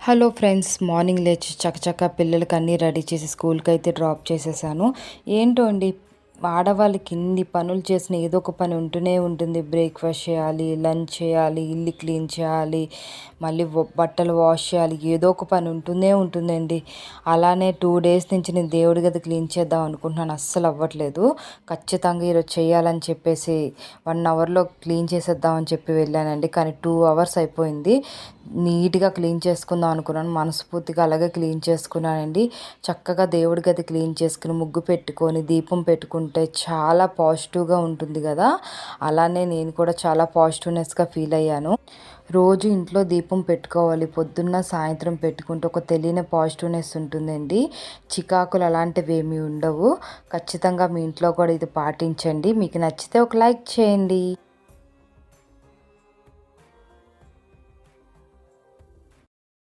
Hello friends, morning లేచి చకచకా పిల్లలకి అన్నీ రెడీ చేసి స్కూల్కి అయితే డ్రాప్ చేసేసాను. ఏంటో అండి, ఆడవాళ్ళకి ఇన్ని పనులు చేసిన ఏదో ఒక పని ఉంటూనే ఉంటుంది. బ్రేక్ఫాస్ట్ చేయాలి, లంచ్ చేయాలి, ఇల్లు క్లీన్ చేయాలి, మళ్ళీ బట్టలు వాష్ చేయాలి, ఏదో ఒక పని ఉంటూనే ఉంటుందండి. అలానే 2 డేస్ నుంచి నేను దేవుడి గది క్లీన్ చేద్దాం అనుకుంటున్నాను, అస్సలు అవ్వట్లేదు. ఖచ్చితంగా ఈరోజు చేయాలని చెప్పేసి 1 అవర్లో క్లీన్ చేసేద్దామని చెప్పి వెళ్ళానండి. కానీ 2 అవర్స్ అయిపోయింది. నీట్గా క్లీన్ చేసుకుందాం అనుకున్నాను, మనస్ఫూర్తిగా అలాగే క్లీన్ చేసుకున్నానండి. చక్కగా దేవుడి గది క్లీన్ చేసుకుని ముగ్గు పెట్టుకొని దీపం పెట్టుకుంటే చాలా పాజిటివ్గా ఉంటుంది కదా. అలానే నేను కూడా చాలా పాజిటివ్నెస్గా ఫీల్ అయ్యాను. రోజు ఇంట్లో దీపం పెట్టుకోవాలి, పొద్దున్న సాయంత్రం పెట్టుకుంటే ఒక తెలియని పాజిటివ్నెస్ ఉంటుందండి. చికాకులు అలాంటివి ఏమీ ఉండవు. ఖచ్చితంగా మీ ఇంట్లో కూడా ఇది పాటించండి. మీకు నచ్చితే ఒక లైక్ చేయండి.